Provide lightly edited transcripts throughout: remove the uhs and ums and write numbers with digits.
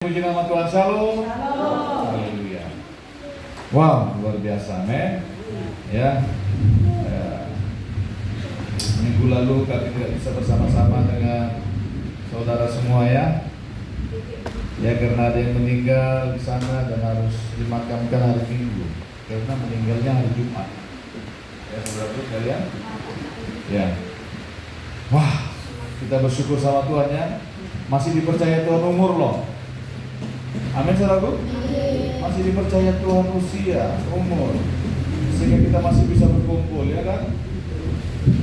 Puji nama Tuhan, shalom. Haleluya. Wow, luar biasa, men. Ya. Minggu lalu kami tidak bisa bersama-sama dengan saudara semua ya. Ya, karena ada yang meninggal di sana dan harus dimakamkan hari Minggu. Karena meninggalnya hari Jumat. Ya, saudara sekalian. Ya. Wah, kita bersyukur sama Tuhan ya. Masih dipercaya Tuhan umur loh. Amin, saudaraku. Masih dipercaya Tuhan usia, umur, sehingga kita masih bisa berkumpul, ya kan?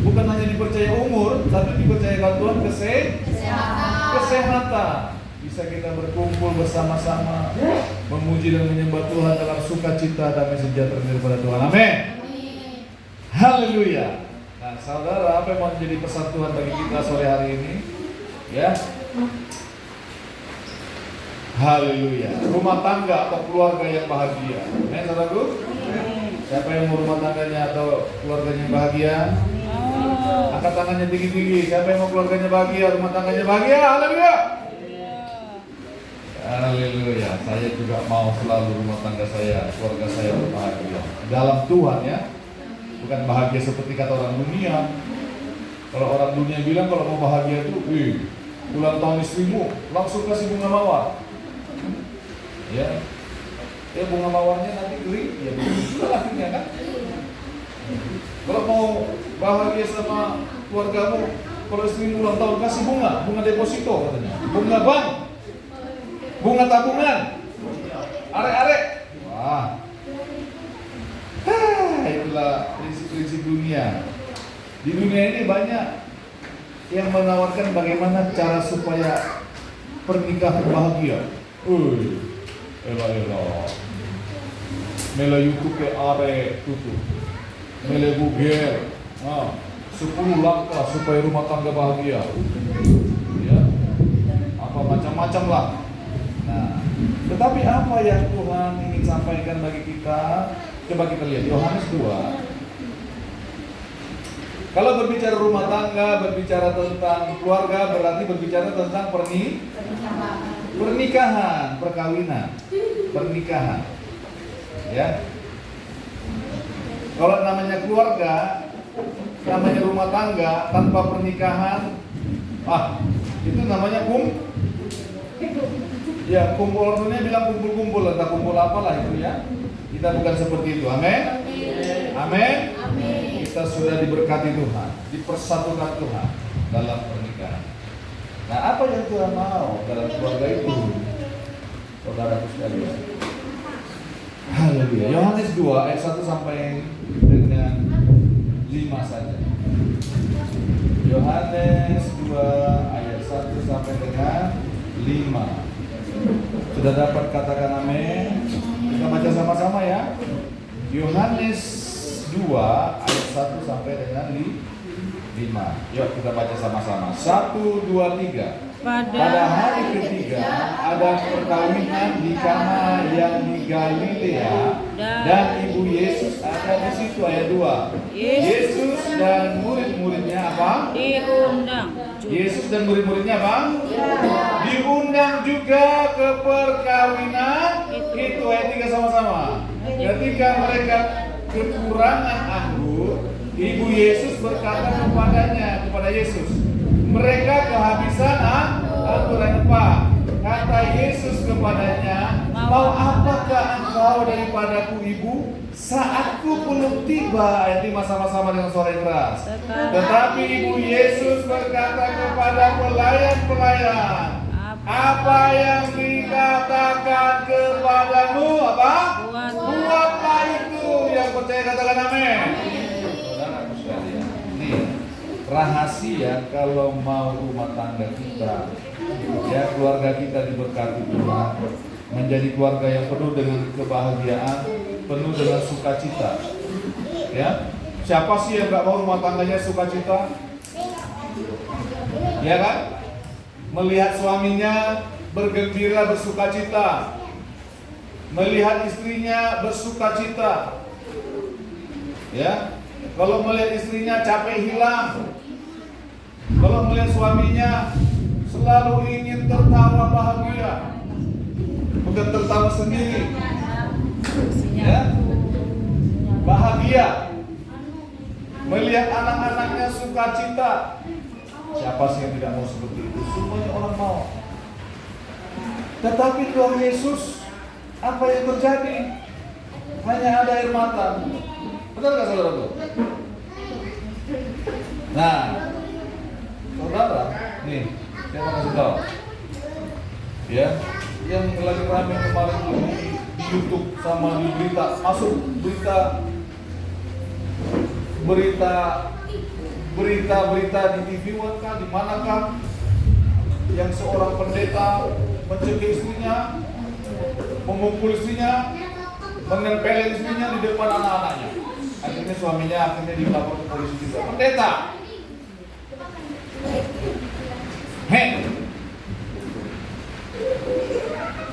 Bukan hanya dipercaya umur, tapi dipercayakan Tuhan kesehatan. Bisa kita berkumpul bersama-sama, memuji dan menyembah Tuhan dalam sukacita, damai sejahtera daripada Tuhan. Amin. Haleluya. Nah, saudara, apa yang mau menjadi pesan Tuhan bagi kita sore hari ini? Ya. Haleluya. Rumah tangga atau keluarga yang bahagia. Amin, saudaraku. Siapa yang mau rumah tangganya atau keluarganya yang bahagia? Angkat tangannya tinggi-tinggi. Siapa yang mau keluarganya bahagia, rumah tangganya bahagia? Haleluya. Haleluya. Saya juga mau selalu rumah tangga saya, keluarga saya berbahagia dalam Tuhan ya. Bukan bahagia seperti kata orang dunia. Kalau orang dunia bilang kalau mau bahagia itu, ulang tahun istrimu langsung kasih bunga mawar. Ya, bunga mawarnya nanti kering, ya begitu akhirnya kan. Kalau mau bahagia sama keluargamu, kalau istrimu ulang tahun kasih bunga deposito katanya, bunga bank, bunga tabungan, arek-arek. Wah, itulah prinsip-prinsip dunia. Di dunia ini banyak yang menawarkan bagaimana cara supaya pernikahan bahagia. Ela mela YouTube ke are tutup, mela Google, 10 langkah supaya rumah tangga bahagia, ya, apa macam-macam lah. Nah, tetapi apa yang Tuhan ingin sampaikan bagi kita? Coba kita lihat Yohanes 2. Kalau berbicara rumah tangga, berbicara tentang keluarga, berarti berbicara tentang pernikahan, perkawinan, pernikahan. Ya. Kalau namanya keluarga, namanya rumah tangga tanpa pernikahan, itu namanya ya, kumpul. Dunia bilang kumpul-kumpul, entah kumpul apalah itu ya. Kita bukan seperti itu. Amin. Amin. Kita sudah diberkati Tuhan, dipersatukan Tuhan dalam pernikahan. Nah, apa yang Tuhan mau dalam keluarga itu, saudaraku sekalian? Haleluya. Yohanes 2 ayat 1 sampai dengan 5 saja. Yohanes 2 ayat 1 sampai dengan 5. Sudah dapat katakan amin? Kita baca sama-sama ya. Yohanes 2 ayat 1 sampai dengan 5. Yuk kita baca sama-sama. 1, 2, 3. Pada hari ketiga ada perkawinan di Kana yang di Galilea dan ibu Yesus ada di situ. Ayat 2. Yesus dan murid-muridnya apa? Diundang. Yesus dan murid-muridnya apa? Diundang juga ke perkawinan itu. Ayat 3 sama-sama. Ketika mereka kekurangan anggur, ibu Yesus berkata kepada Yesus, mereka kehabisan anggur. Ayat 4. Kata Yesus kepadanya, mau apakah engkau daripadaku ibu? Saatku belum tiba. Ayat 5 sama-sama dengan suara yang keras. Tetapi ibu Yesus berkata kepada pelayan-pelayan, apa yang dikatakan kepadamu, apa? Buatlah itu. Yang percaya katakan amin. Saudaraku sekalian, nih rahasia kalau mau rumah tangga kita, ya, keluarga kita diberkati Tuhan, menjadi keluarga yang penuh dengan kebahagiaan, penuh dengan sukacita. Ya, siapa sih yang nggak mau rumah tangganya sukacita? Ya kan? Melihat suaminya bergembira, bersukacita, melihat istrinya bersukacita. Ya, kalau melihat istrinya capek hilang, kalau melihat suaminya selalu ingin tertawa bahagia, bukan tertawa sendiri. Ya, bahagia melihat anak-anaknya sukacita. Siapa sih yang tidak mau seperti itu? Semuanya orang mau. Tetapi Tuhan Yesus, apa yang terjadi? Hanya ada air mata. Benar nggak saudara? Nah, saudara, nih, saya mau kasih tahu, ya, yang lagi ramai kemarin di YouTube sama di berita, masuk berita di TV kah, di manakah, yang seorang pendeta mencegah istrinya, memukul istrinya, menempelin istrinya di depan anak-anaknya. Akhirnya suaminya dilapor ke polisi juga. Pendeta,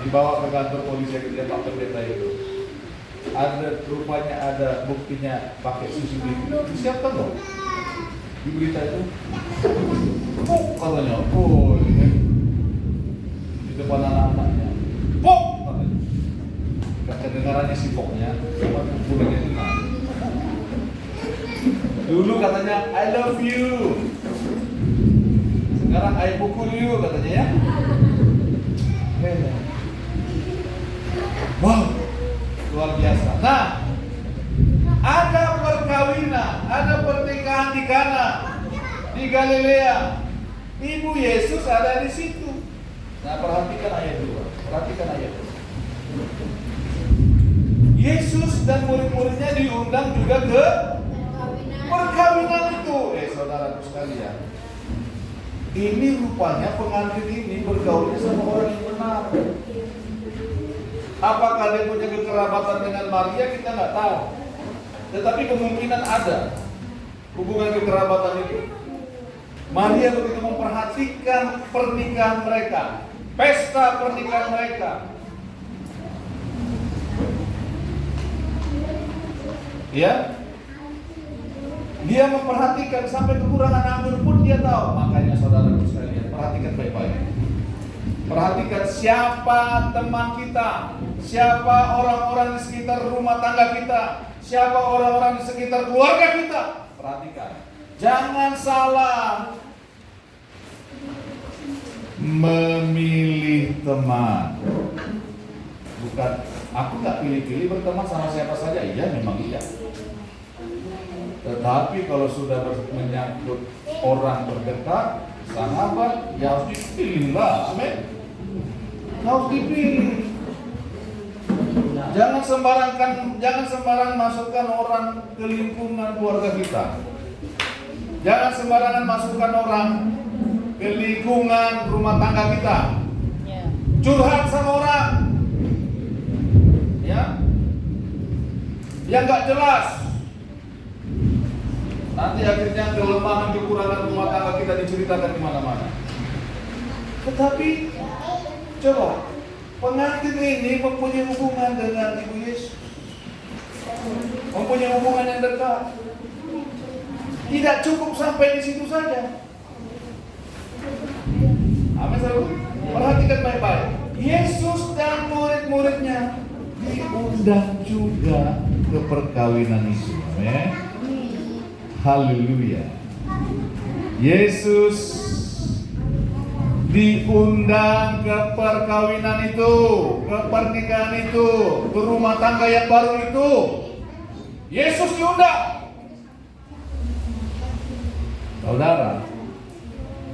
dibawa ke kantor polisi dia Pak Pendeta itu. Rupanya ada buktinya pakai CCTV. Disiapkan loh di berita itu. Katanya, di depan anak-anaknya. Katanya. Kedengarannya si poknya sama pukulnya itu. Dulu katanya I love you. Sekarang I pukul you katanya ya. Wow, luar biasa. Nah, ada perkawinan, ada pernikahan di Kana, di Galilea. Ibu Yesus ada di situ. Nah, perhatikan ayat 2. Perhatikan ayat 2. Yesus dan murid-muridnya diundang juga ke perkawinan itu. Saudaraku sekalian, ini rupanya pengantin ini bergaulnya sama orang yang benar. Apakah dia punya kekerabatan dengan Maria, kita nggak tahu. Tetapi kemungkinan ada hubungan kekerabatan itu. Maria begitu memperhatikan pernikahan mereka, pesta pernikahan mereka. Ya, dia memperhatikan sampai kekurangan anggur pun dia tahu. Makanya saudara sekalian, perhatikan baik-baik. Perhatikan siapa teman kita, siapa orang-orang di sekitar rumah tangga kita, siapa orang-orang di sekitar keluarga kita. Perhatikan, jangan salah memilih teman. Bukan, aku nggak pilih-pilih berteman sama siapa saja. Iya, memang iya. Tetapi kalau sudah menyangkut orang terdekat, sahabat, ya harus dipilih lah, amin. Harus dipilih. Jangan sembarang masukkan orang ke lingkungan keluarga kita. Jangan sembarangan masukkan orang ke lingkungan rumah tangga kita. Curhat sama orang, ya, yang nggak jelas. Nanti akhirnya kelemahan kekurangan rumah tangga kita diceritakan di mana-mana. Tetapi coba, pengantin ini mempunyai hubungan dengan Ibu Yesus, mempunyai hubungan yang dekat. Tidak cukup sampai di situ saja. Amin, saudara. Perhatikan baik-baik. Yesus dan murid-muridnya diundang juga ke perkawinan itu. Amin. Haleluya. Yesus diundang ke perkawinan itu, ke pernikahan itu, ke rumah tangga yang baru itu. Yesus diundang. Saudara,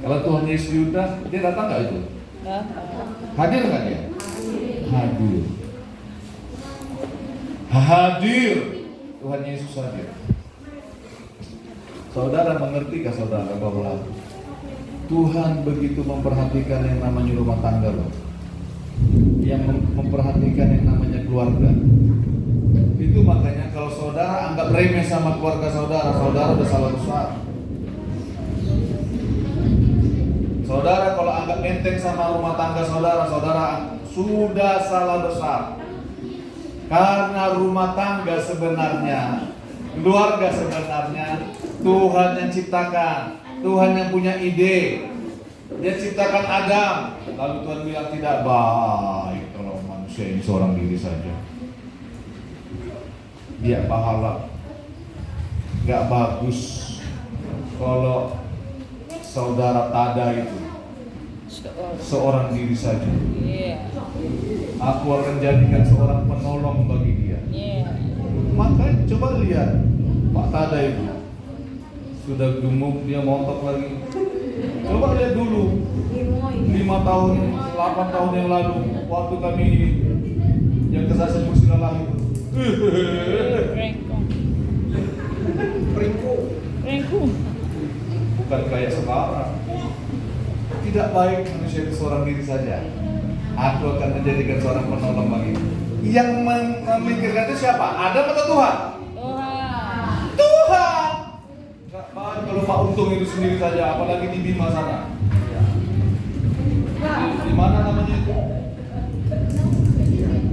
kalau Tuhan Yesus diundang, dia datang nggak itu? Hadir nggak dia? Hadir. Hadir. Tuhan Yesus hadir. Saudara mengertikah saudara bahwa Tuhan begitu memperhatikan yang namanya rumah tangga loh, yang memperhatikan yang namanya keluarga. Itu makanya kalau saudara anggap remeh sama keluarga saudara, saudara udah salah besar. Saudara kalau anggap enteng sama rumah tangga saudara, saudara sudah salah besar. Karena rumah tangga sebenarnya, keluarga sebenarnya Tuhan yang ciptakan, Tuhan yang punya ide. Dia ciptakan Adam, lalu Tuhan bilang tidak baik kalau manusia manusia ini seorang diri saja. Dia pahala. Gak bagus kalau saudara tada itu seorang diri saja. Aku akan jadikan seorang penolong bagi dia. Maka coba lihat Pak Tada itu sudah gemuk, dia montok lagi. Coba lihat dulu 5 tahun, 8 tahun yang lalu waktu kami yang kesaksian Musinalah itu. Ringku. Bukan kayak sekarang. Tidak baik manusia itu seorang diri saja. Aku akan menjadikan seorang penolong bagi. Yang memikirkan itu siapa? Adam atau Tuhan? Tuhan. Gak baik kalau Pak Untung itu sendiri saja, apalagi di Bima sana. Di mana namanya itu?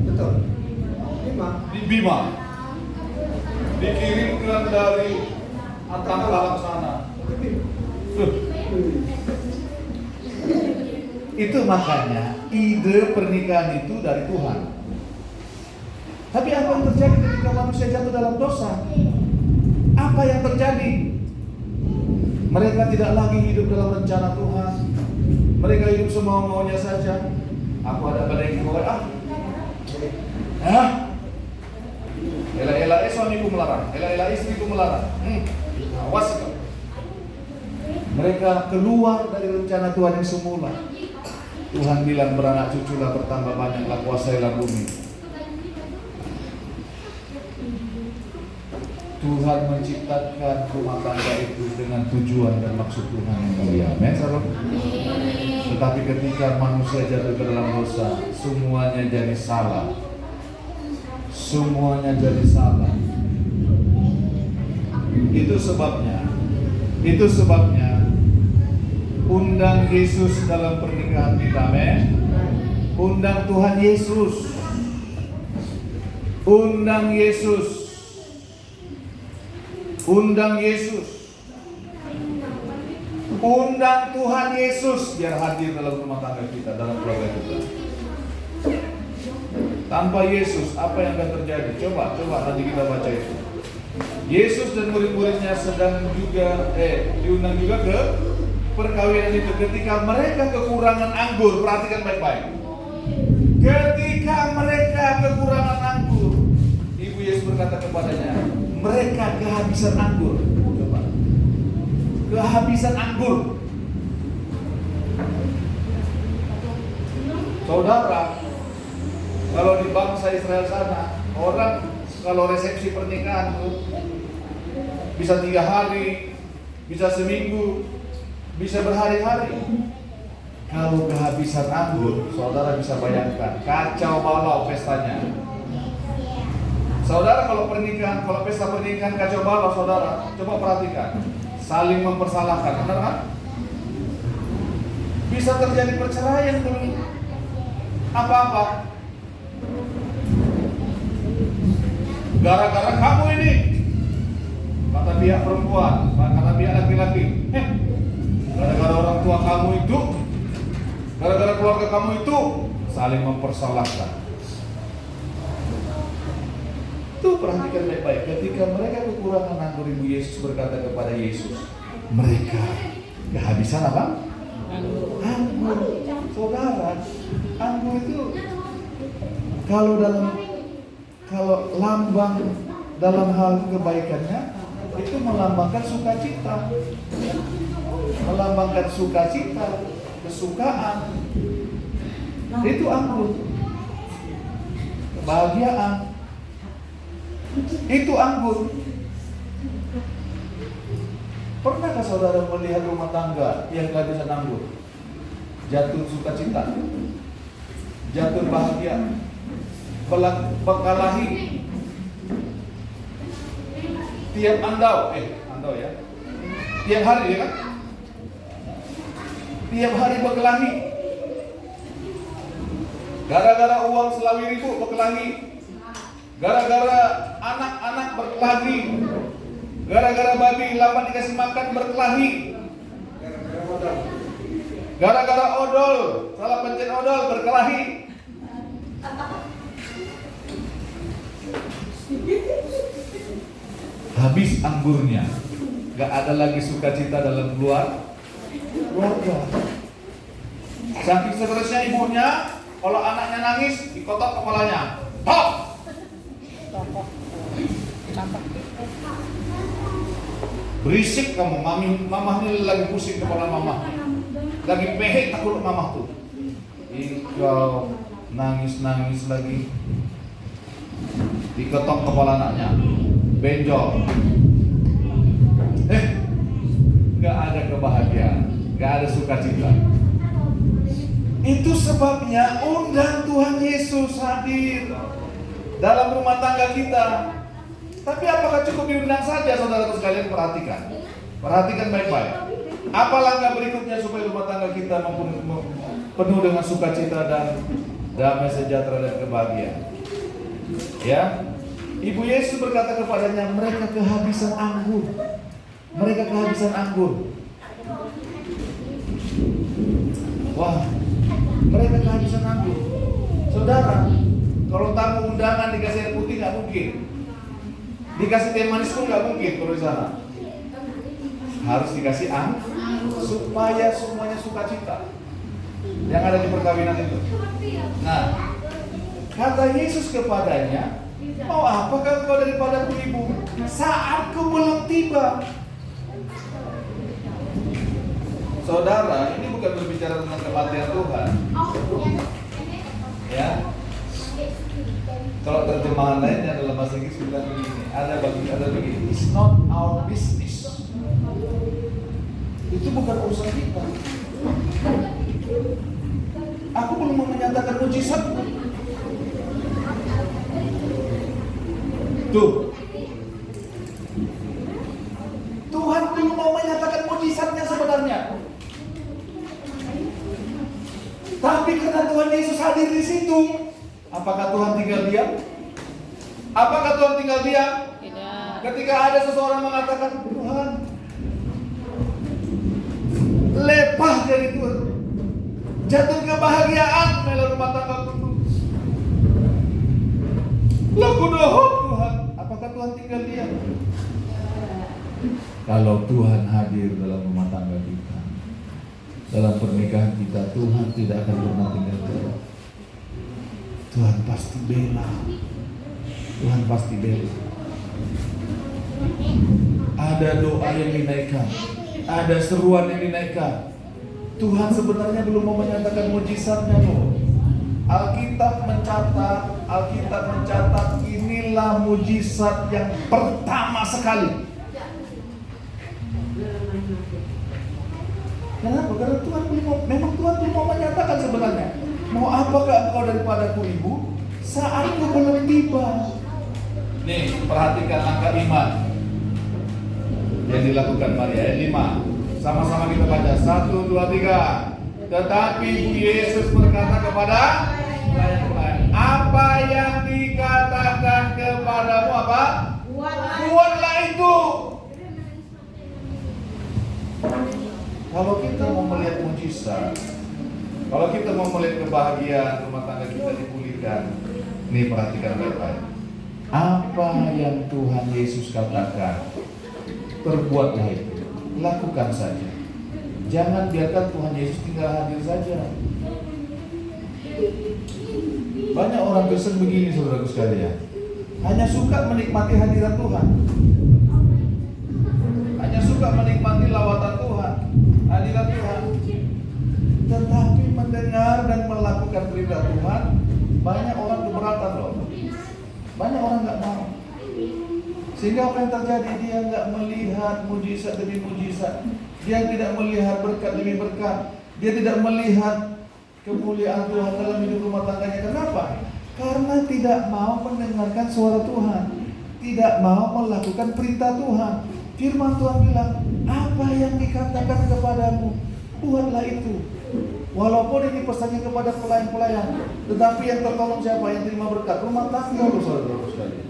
Betul. Di Bima. Dikirimkan dari Atang sana. Itu makanya ide pernikahan itu dari Tuhan. Tapi apa yang terjadi ketika manusia jatuh dalam dosa? Apa yang terjadi? Mereka tidak lagi hidup dalam rencana Tuhan. Mereka hidup semau-maunya saja. Aku ada pada yang keluar. Ela-ela suamiku melarang, ela-ela istriku melarang. Awas kau. Mereka keluar dari rencana Tuhan yang semula. Tuhan bilang beranak cuculah, bertambah banyaklah, kuasailah bumi. Tuhan menciptakan rumah tangga itu dengan tujuan dan maksud Tuhan yang mulia. Amin. Tetapi ketika manusia jatuh ke dalam dosa, semuanya jadi salah. Semuanya jadi salah. Itu sebabnya undang Yesus dalam pernikahan kita, amin. Undang Tuhan Yesus. Undang Yesus. Undang Yesus. Undang Tuhan Yesus biar hadir dalam rumah tangga kita, dalam keluarga kita. Tanpa Yesus, apa yang akan terjadi? Coba nanti kita baca itu. Yesus dan murid-muridnya sedang juga diundang juga ke perkawinan itu. Ketika mereka kekurangan anggur, perhatikan baik-baik. Ketika mereka kekurangan anggur, Ibu Yesus berkata kepadanya, mereka kehabisan anggur. Coba. Kehabisan anggur. Saudara, kalau di bangsa Israel sana, orang kalau resepsi pernikahan tuh bisa 3 hari, bisa seminggu, bisa berhari-hari. Kalau kehabisan anggur, saudara bisa bayangkan, kacau balau pestanya. Saudara kalau pesta pernikahan kacau balau, saudara, coba perhatikan, saling mempersalahkan, benar kan? Bisa terjadi perceraian belum apa-apa. Gara-gara kamu ini, kata pihak perempuan, kata pihak laki-laki, gara-gara orang tua kamu itu, gara-gara keluarga kamu itu, saling mempersalahkan. Tuh perhatikan baik-baik, ketika mereka kekurangan anggur, Ibu Yesus berkata kepada Yesus, mereka kehabisan apa? Anggur. Saudara, anggur itu kalau lambang dalam hal kebaikannya itu melambangkan sukacita, melambangkan sukacita, kesukaan. Itu anggur, kebahagiaan. Itu anggur. Pernahkah saudara melihat rumah tangga yang kehabisan anggur? Jatuh sukacita, jatuh bahagia, berkelahi. Tiap andau ya. Tiap hari ya kan? Tiap hari berkelahi. Gara-gara uang selawi ribu berkelahi. Gara-gara anak-anak berkelahi. Gara-gara babi 8 dikasih makan berkelahi. Gara-gara odol, salah pencet odol berkelahi. Habis anggurnya, gak ada lagi sukacita dalam keluarga. Saking stresnya ibunya, kalau anaknya nangis, dikotok kepalanya. Hop! Berisik kamu, mamah ini lagi pusing kepala mamah. Lagi pehek takut mamah tuh. Kau nangis lagi. Diketok kepala anaknya. Benjol. Gak ada kebahagiaan, gak ada sukacita. Itu sebabnya undang Tuhan Yesus hadir dalam rumah tangga kita. Tapi apakah cukup diundang saja, saudaraku sekalian? Perhatikan baik-baik. Apa langkah berikutnya supaya rumah tangga kita penuh dengan sukacita dan damai sejahtera dan kebahagiaan? Ya, Ibu Yesus berkata kepadanya, mereka kehabisan anggur. Wah, mereka kehabisan anggur. Saudara, kalau tamu undangan dikasih air putih nggak mungkin. Dikasih teh manis pun nggak mungkin kalau di sana. Harus dikasih anggur supaya semuanya sukacita yang ada di perkawinan itu. Nah, kata Yesus kepadanya, mau apakah kau daripadaku ibu? Saatku belum tiba. Saudara, ini bukan berbicara tentang kematian Tuhan. Ya. Kalau terjemahan lainnya dalam bahasa Inggris bilang begini, ada begini, it's not our business. Itu bukan urusan kita. Aku belum mau menyatakan mujizat. Tuh. Tuhan belum mau menyatakan mujizatnya sebenarnya. Tapi karena Tuhan Yesus hadir di situ, apakah Tuhan tinggal diam? Tidak. Ketika ada seseorang mengatakan, Tuhan, lepah dari Tuhan, jatuh kebahagiaan dalam rumah tanggaku. Laku dohok Tuhan, apakah Tuhan tinggal diam? Kalau Tuhan hadir dalam rumah tangga kita, dalam pernikahan kita, Tuhan tidak akan pernah tinggal diam. Tuhan pasti bela. Ada doa yang dinaikkan, ada seruan yang dinaikkan. Tuhan sebenarnya belum mau menyatakan mujizatnya loh. Alkitab mencatat inilah mujizat yang pertama sekali. Kenapa? Karena Tuhan belum mau menyatakan sebenarnya. Mau apakah engkau daripadaku ibu? Saatku belum tiba. Nih, perhatikan langkah iman yang dilakukan Maria. Ayat 5. Sama-sama kita baca. 1, 2, 3. Tetapi Ibu Yesus berkata kepada pelayan-pelayan, apa yang dikatakan kepadamu apa? Buatlah itu. Kalau kita mau melihat mujizat, kalau kita mau melihat kebahagiaan rumah tangga kita dipulihkan, nih perhatikan baik-baik. Apa yang Tuhan Yesus katakan, perbuatlah itu, lakukan saja. Jangan biarkan Tuhan Yesus tinggal hadir saja. Banyak orang Kristen begini, saudaraku sekalian, hanya suka menikmati hadirat Tuhan, hanya suka menikmati lawatan Tuhan, hadirat Tuhan, tetapi mendengar dan melakukan perintah Tuhan, banyak orang keberatan loh. Banyak orang nggak mau. Sehingga apa yang terjadi? Dia nggak melihat mujizat demi mujizat. Dia tidak melihat berkat demi berkat. Dia tidak melihat kemuliaan Tuhan dalam hidup rumah tangganya. Kenapa? Karena tidak mau mendengarkan suara Tuhan, tidak mau melakukan perintah Tuhan. Firman Tuhan bilang, apa yang dikatakan kepadamu, buatlah itu. Walaupun ini pesannya kepada pelayan-pelayan, tetapi yang tertolong siapa? Yang terima berkat rumah tangga loh, saudara-saudara sekalian.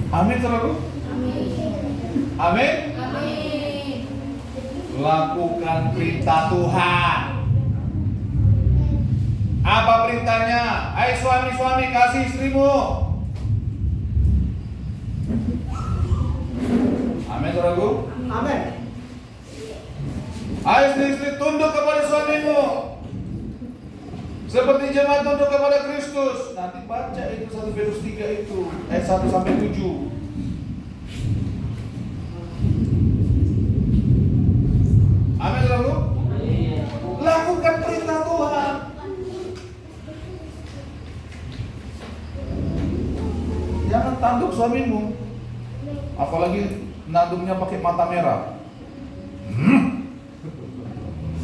Amin, saudara. Amin. Lakukan perintah Tuhan. Apa perintahnya? Hai suami-suami, kasih istrimu. Amin, saudaraku. Amin. Hai istri-istri, tunduk kepada suamimu seperti jemaat tunduk kepada Kristus. Nanti baca itu 1 Petrus 3 itu ayat 1 sampai 7. Amin, saudaraku. Lakukan perintah Tuhan. Jangan tanduk suamimu, apalagi nanduknya pakai mata merah.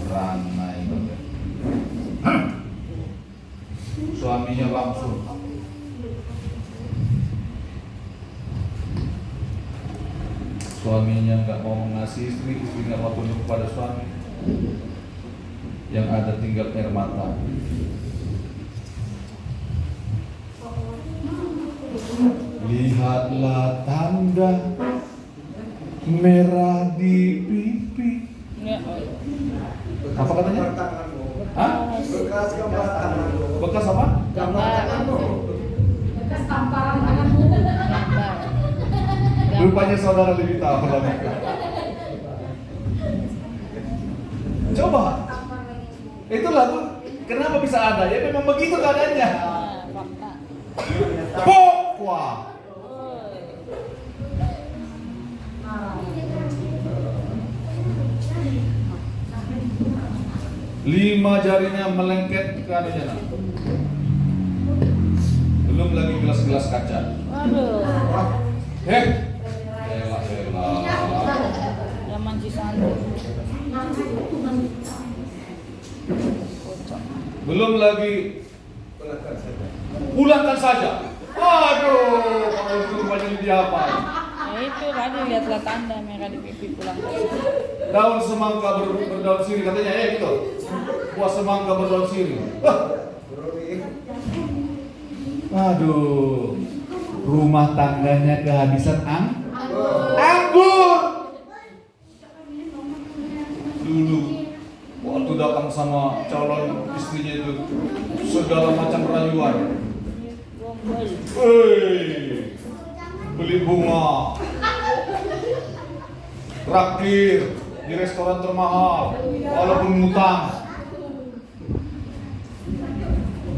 Ranai banget. Suaminya langsung suaminya nggak mau mengasihi istri, istri nggak mau tunduk kepada suami. Yang ada tinggal air mata. Lihatlah tanda merah di pipi. Apa katanya? Hah? Bekas gambar tanganmu. Bekas apa? Gambar tanganmu. Bekas tamparan tanganmu. Rupanya saudara lebih tahu lagi. Coba. Itulah tuh kenapa bisa ada? Ya memang begitu keadaannya. Wah. Lima jarinya melengket ke anunya. Belum lagi gelas-gelas kaca. Elah. Zaman Cisanti. Belum lagi pulangkan saja. Aduh, kalau itu banyak lebih apa? Ya itu tadi lihatlah tanda merah di pipi pulang. Daun semangka berdaun sirih katanya ya gitu. Buah semangka berdaun sirih. Aduh, rumah tangganya kehabisan anggur. Dulu waktu datang sama calon istrinya itu segala macam rayuan. Beli bunga, traktir di restoran termahal, walaupun ngutang.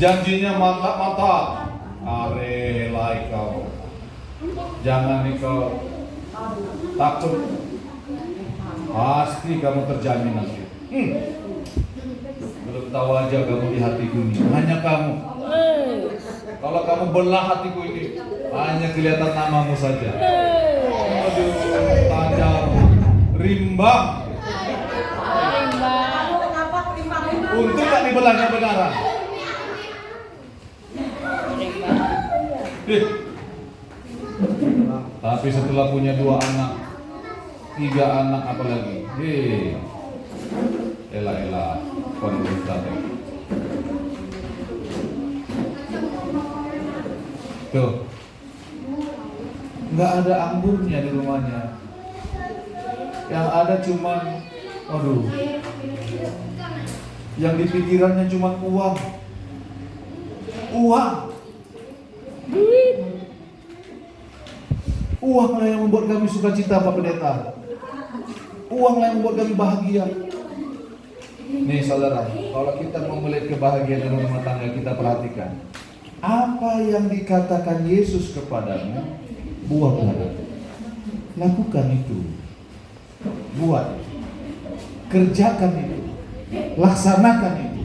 Janjinya mantap. Arelai kau, jangan nih kau takut, pasti kamu terjamin nanti. Belum tahu aja kamu di hatiku ini, hanya kamu. Kalau kamu belah hatiku ini, hanya kelihatan namamu saja. Aduh, tajam, rimbang. Untung tak dibelahnya benaran. Tapi setelah punya 2 anak, 3 anak apalagi, elah pemerintah. Tuh, nggak ada anggurnya di rumahnya. Yang ada cuman, yang di pikirannya cuma uang. Uanglah yang membuat kami sukacita, Pak Pendeta. Uanglah yang membuat kami bahagia. Nih saudara, kalau kita mau melihat kebahagiaan dalam rumah tangga, kita perhatikan apa yang dikatakan Yesus kepadamu, buatlah. Lakukan itu. Buat. Kerjakan itu. Laksanakan itu.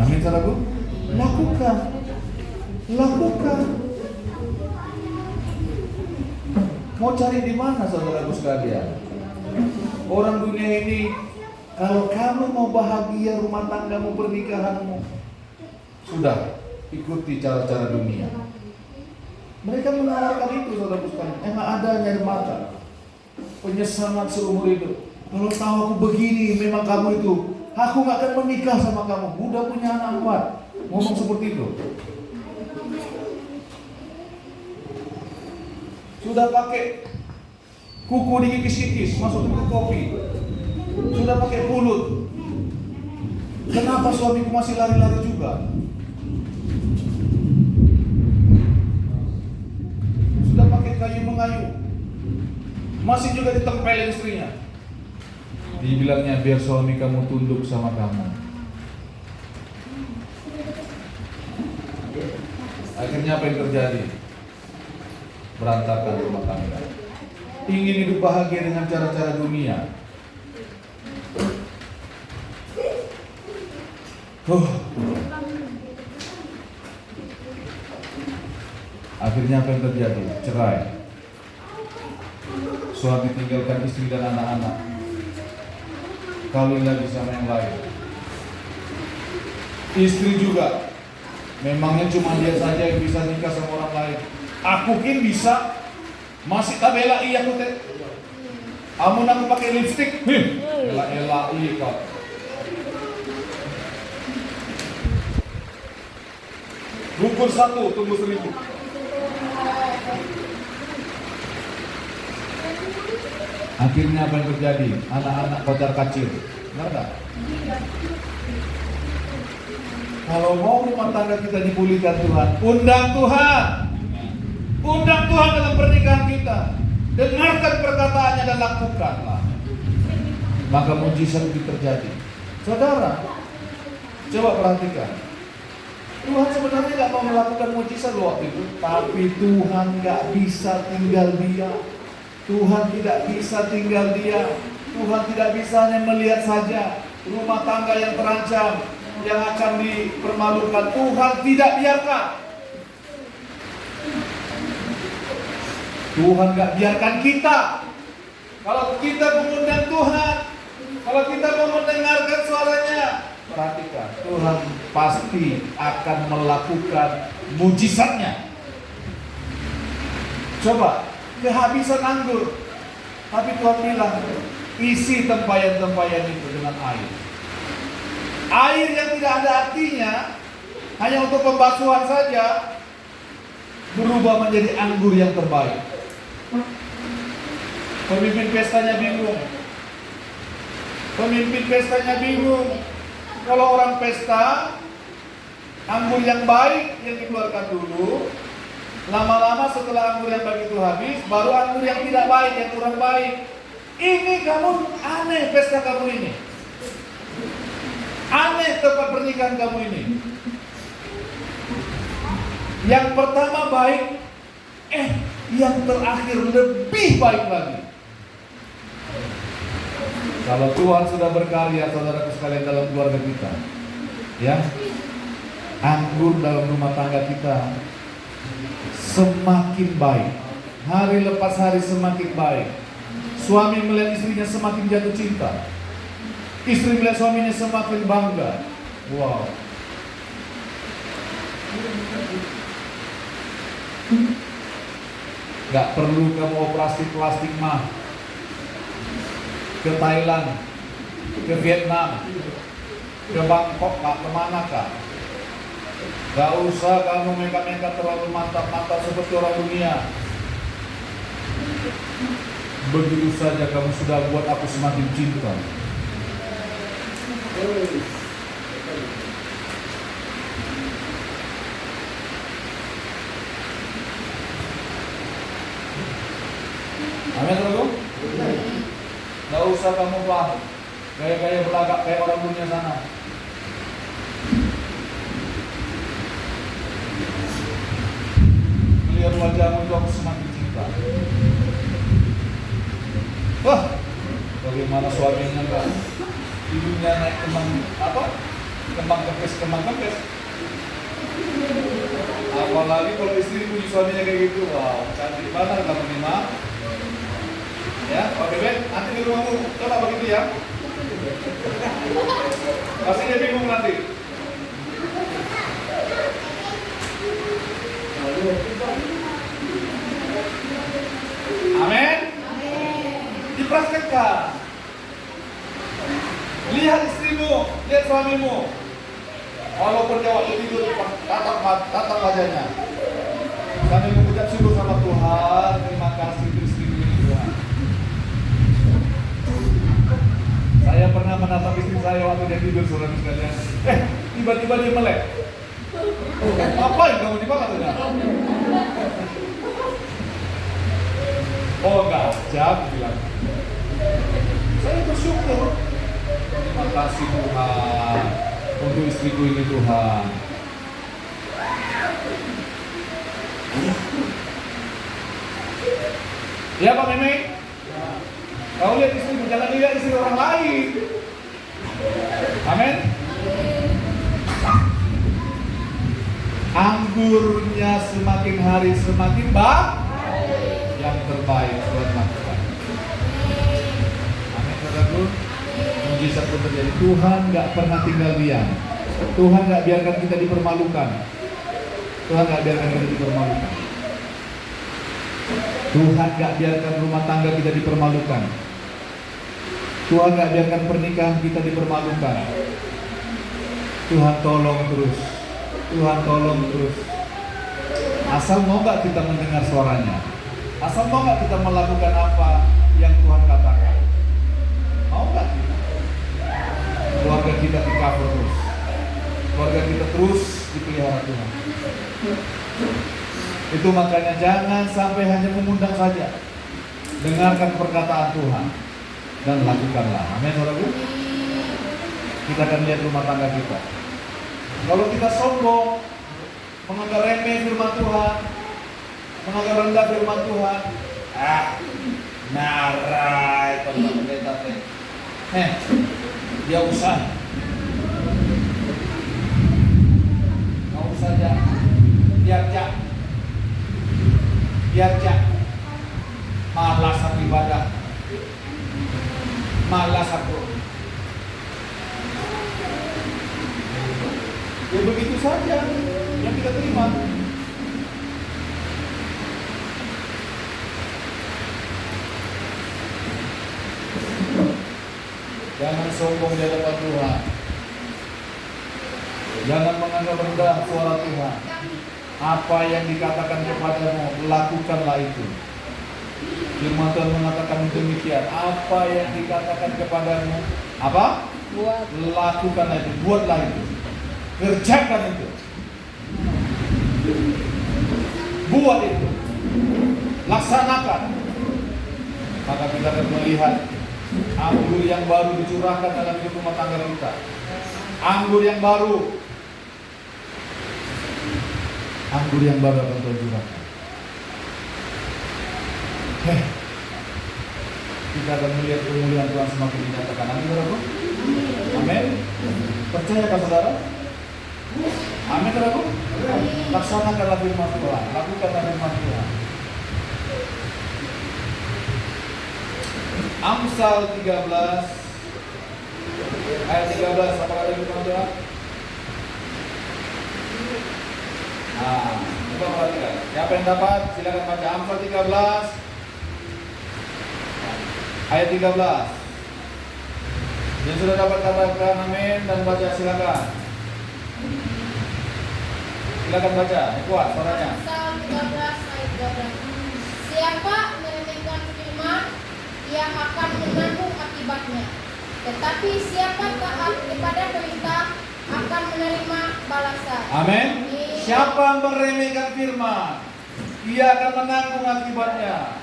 Amin, saudaraku. Lakukan. Mau cari di mana, saudaraku sekalian? Orang dunia ini, kalau kamu mau bahagia rumah tanggamu, pernikahanmu, sudah ikuti cara-cara dunia. Mereka menawarkan itu, saudaraku sekalian. Emang ada nyari mata, penyesalan seumur hidup. Kalau tahu aku begini, memang kamu itu, aku gak akan menikah sama kamu. Udah punya anak 4, ngomong seperti itu. Sudah pakai kuku dikikis-kikis, masuk ke kopi. Sudah pakai pulut. Kenapa suamiku masih lari-lari juga? Sudah pakai kayu mengayuh, masih juga ditempelin istrinya. Dibilangnya biar suami kamu tunduk sama kamu. Akhirnya apa yang terjadi? Berantakan rumah tangga. Ingin hidup bahagia dengan cara-cara dunia. Akhirnya apa yang terjadi? Cerai. Suami tinggalkan istri dan anak-anak, kawin lagi sama yang lain. Istri juga, memangnya cuma dia saja yang bisa nikah sama orang lain. Aku kin bisa, masih tak bela iya aku teh. Amun aku pakai lipstick, bela iya kau. Gugur 1 tumbuh 1000. Akhirnya apa yang terjadi? Anak-anak kocar kacir. Benar tak? Kalau mau rumah tangga kita dipulihkan Tuhan, undang Tuhan. Undang Tuhan dalam pernikahan kita. Dengarkan perkataannya dan lakukanlah. Maka mujizat itu terjadi. Saudara, coba perhatikan. Tuhan sebenarnya nggak mau melakukan mujizat waktu itu, tapi Tuhan nggak bisa tinggal diam. Tuhan tidak bisa tinggal diam. Tuhan tidak bisa hanya melihat saja rumah tangga yang terancam, yang akan dipermalukan. Tuhan tidak biarkan. Tuhan nggak biarkan kita. Kalau kita mengundang Tuhan, kalau kita mau mendengarkan suaranya, perhatikan, Tuhan pasti akan melakukan mujizatnya. Coba, kehabisan anggur, tapi Tuhan bilang, isi tempayan-tempayan itu dengan air. Air yang tidak ada artinya, hanya untuk pembasuhan saja, berubah menjadi anggur yang terbaik. Pemimpin pestanya bingung. Pemimpin pestanya bingung. Kalau orang pesta, anggur yang baik yang dikeluarkan dulu. Lama-lama setelah anggur yang baik itu habis, baru anggur yang tidak baik, yang kurang baik. Ini kamu aneh pesta kamu ini. Aneh tempat pernikahan kamu ini. Yang pertama baik, yang terakhir lebih baik lagi. Kalau Tuhan sudah berkarya, saudara sekalian, dalam keluarga kita, ya, anggur dalam rumah tangga kita semakin baik, hari lepas hari semakin baik. Suami melihat istrinya semakin jatuh cinta, istri melihat suaminya semakin bangga. Wow. Gak perlu kamu operasi plastik mah, ke Thailand, ke Vietnam, ke Bangkok, kemana kah? Gak usah kamu make-up terlalu mantap-mantap seperti orang dunia. Begitu saja kamu sudah buat aku semakin cinta. Amin, Bro. Gak usah kamu paham gaya-gaya berlagak kayak orang dunia sana. Melihat wajahmu itu aku semakin cinta. Wah, bagaimana suaminya enggak? Hidungnya naik kembang kempes. Apalagi kalau istri punya suaminya kayak gitu, wow, cantik banget kamu nih, Ma. Ya, Pak Bebek, nanti di rumahmu coba begitu ya. Pasti dia bingung nanti. Amin. Dipraktekkan. Lihat istrimu, lihat suamimu. Walaupun dia waktu tidur, tatap wajahnya. Kami mengucap syukur sama Tuhan. Terima kasih istri ini Tuhan. Saya pernah menatap istri saya waktu dia tidur, saudara sekalian. Tiba-tiba dia melek. Ngapain kamu di bawah katanya? Oh enggak, jam bilang. Saya bersyukur. Terima kasih Tuhan untuk istriku ini Tuhan. Ya Pak Meme? Kau lihat istrimu, jangan lihat istri orang lain. Amin. Anggurnya semakin hari semakin yang terbaik buat makan. Amin, saudaraku. Mujizat pun terjadi. Tuhan nggak pernah tinggal diam. Tuhan nggak biarkan kita dipermalukan. Tuhan nggak biarkan kita dipermalukan. Tuhan nggak biarkan rumah tangga kita dipermalukan. Tuhan nggak biarkan pernikahan kita dipermalukan. Tuhan tolong terus. Tuhan tolong terus. Asal mau nggak kita mendengar suaranya. Asal mau nggak kita melakukan apa yang Tuhan katakan. Mau nggak kita? Keluarga kita di cover terus. Keluarga kita terus dipelihara Tuhan. Itu makanya jangan sampai hanya mengundang saja. Dengarkan perkataan Tuhan dan lakukanlah. Amin, saudaraku. Kita akan lihat rumah tangga kita. Kalau kita sombong, menganggap remeh firman Tuhan, menganggap rendah firman Tuhan, narai kalau pendeta teh, dia usah, nggak usah aja, biar jak, malas aku ibadah, malas aku. Ya begitu saja yang kita terima. Jangan sombong di hadapan Tuhan. Jangan menganggap rendah suara Tuhan. Apa yang dikatakan kepadamu, lakukanlah itu. Firman Tuhan mengatakan demikian. Apa yang dikatakan kepadamu, apa? Buat. Lakukanlah itu, buatlah itu. Kerjakan itu. Buat itu. Laksanakan. Maka kita akan melihat anggur yang baru dicurahkan dalam hidup rumah tangga kita. Anggur yang baru. Anggur yang baru akan Tuhan curahkan. Kita akan melihat kemuliaan Tuhan semakin dinyatakan. Amin, saudara. Amin. Percayakan saudara? Amin, saudara. Laksanakanlah firman Tuhan. Lakukanlah firman Tuhan. Amsal 13 ayat 13, apa kata firman Tuhan? Coba perhatikan. Siapa yang dapat? Silakan baca Amsal 13 ayat 13. Yang sudah dapat katakan amin dan baca silakan. Silakan baca, kuat suaranya. Amsal 13 ayat 13. Siapa meremehkan firman, ia akan menanggung akibatnya. Tetapi siapa taat kepada perintah akan menerima balasan. Amin. Siapa meremehkan firman, ia akan menanggung akibatnya.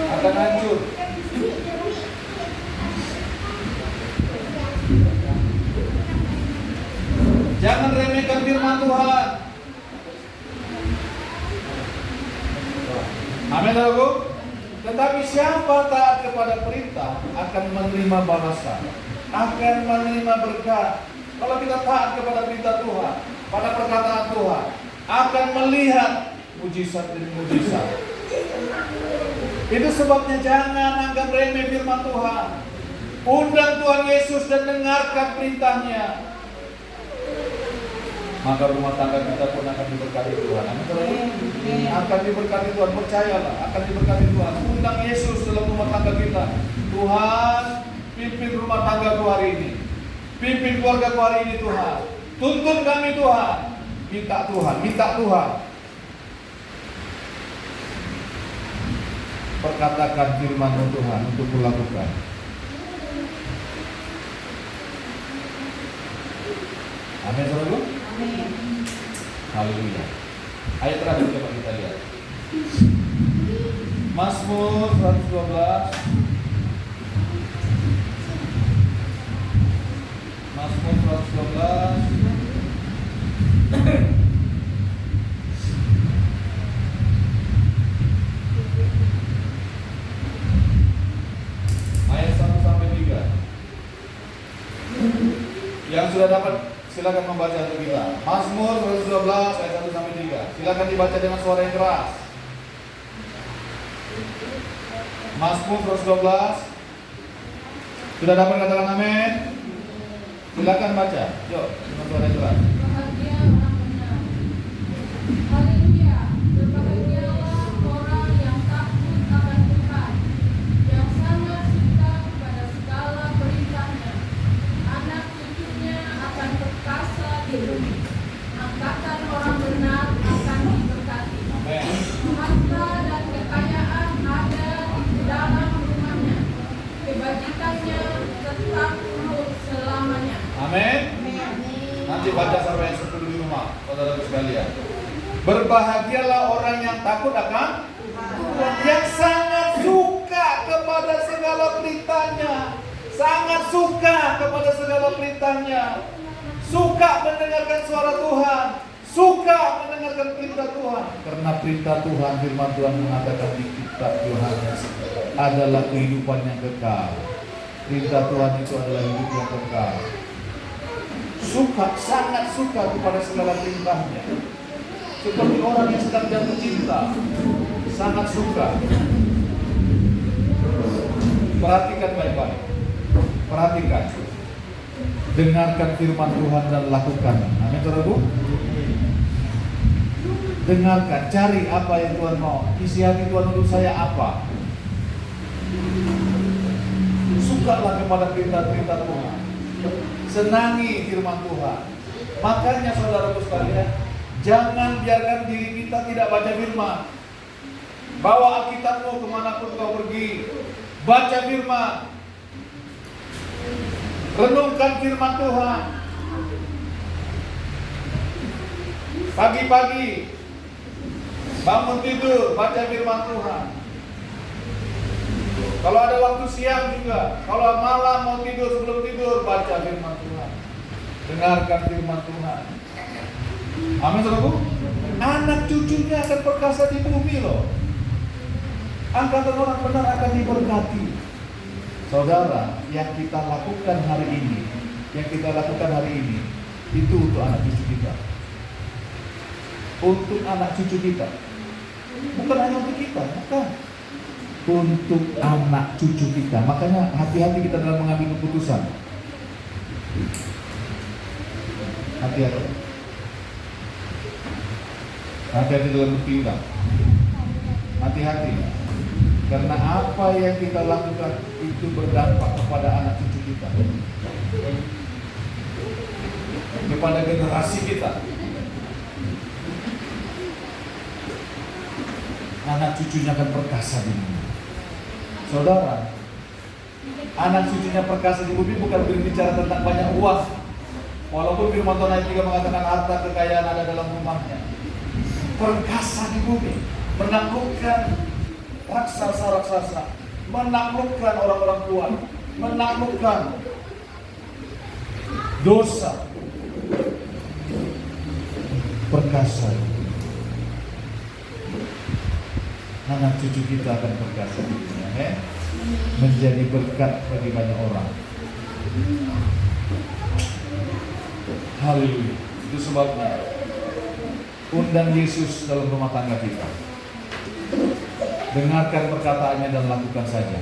Akan hancur. Jangan remehkan firman Tuhan. Amin, saudaraku. Tetapi siapa taat kepada perintah akan menerima balasan, akan menerima berkat. Kalau kita taat kepada perintah Tuhan, pada perkataan Tuhan, akan melihat mujizat demi mujizat. Itu sebabnya jangan anggap remeh firman Tuhan. Undang Tuhan Yesus dan dengarkan perintahnya. Maka rumah tangga kita pun akan diberkati Tuhan. Amin. Akan diberkati Tuhan, percayalah, akan diberkati Tuhan. Undang Yesus dalam rumah tangga kita. Tuhan, pimpin rumah tangga hari ini. Pimpin keluarga hari ini Tuhan. Tuntun kami Tuhan. Minta Tuhan, minta Tuhan. perkatakan firman Tuhan untuk kulakukan. Amin, saudara. Haleluya. Ayat terakhir coba kita lihat. Mazmur 112. Mazmur 112. Ayat 1 sampai 3. Yang sudah dapat silakan membaca untuk kita. Mazmur 112 ayat 1 sampai 3. Silakan dibaca dengan suara yang keras. Mazmur 112. Sudah dapat katakan amin? Silakan baca. Yuk, dengan suara yang keras. Bahagia orang benar. Haleluya. Berbahagialah orang yang takut akan Tuhan, yang sangat suka kepada segala perintahnya. Anak cucunya akan perkasa di bumi. Angkatan orang benar akan diberkati. Amin. Harta dan kekayaan ada di dalam rumahnya. Kebajikannya tetap selamanya. Amin. Nanti baca sampai yang 10 di rumah, saudara sekalian. Berbahagialah orang yang takut akan Tuhan, yang sangat suka kepada segala perintahnya, sangat suka kepada segala perintahnya, suka mendengarkan suara Tuhan, suka mendengarkan perintah Tuhan. Karena perintah Tuhan, firman Tuhan mengatakan di kitab Yohanes adalah kehidupan yang kekal. Perintah Tuhan itu adalah hidup yang kekal. Suka, sangat suka kepada segala perintahnya. Seperti orang yang sedang jatuh cinta, sangat suka. Perhatikan baik-baik. Perhatikan. Dengarkan firman Tuhan dan lakukan. Amin, saudaraku. Dengarkan, cari apa yang Tuhan mau. Isi hati Tuhan untuk saya apa? Sukalah kepada perintah-perintah Tuhan. Senangi firman Tuhan. Makanya saudaraku sekalian, jangan biarkan diri kita tidak baca firman. Bawa Alkitabmu kemanapun kau pergi. Baca firman. Renungkan firman Tuhan. Pagi-pagi bangun tidur, baca firman Tuhan. Kalau ada waktu siang juga, kalau malam mau tidur, sebelum tidur, baca firman Tuhan. Dengarkan firman Tuhan. Amin, saudaraku. Anak cucunya akan perkasa di bumi loh. Angkatan orang benar akan diberkati. Saudara, yang kita lakukan hari ini, itu untuk anak cucu kita. Untuk anak cucu kita. Bukan hanya untuk kita, bukan. Untuk anak cucu kita. Makanya hati-hati kita dalam mengambil keputusan. Hati-hati. Hati-hati dalam bertindak. Hati-hati. Karena apa yang kita lakukan itu berdampak kepada anak cucu kita, kepada generasi kita. Anak cucunya akan perkasa di bumi. Saudara, anak cucunya perkasa di bumi bukan berbicara tentang banyak uang. Walaupun firman Tuhan ayat 3 mengatakan harta kekayaan ada dalam rumahnya. Perkasa di bumi, menaklukkan raksasa-raksasa, menaklukkan orang-orang kuat, menaklukkan dosa. Perkasa. Anak cucu kita akan perkasa di dunia, menjadi berkat bagi banyak orang. Haleluya. Itu sebabnya undang Yesus dalam rumah tangga kita. Dengarkan perkataannya dan lakukan saja.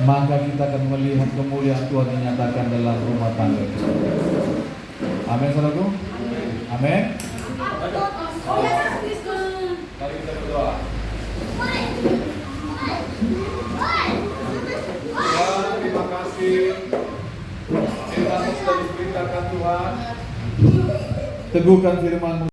Maka kita akan melihat kemuliaan Tuhan dinyatakan dalam rumah tangga kita. Amin, saudaraku. Amin. Mari kita berdoa. Ya, terima kasih. Kita sudah diberitakan Tuhan. Teguhkan firman-Mu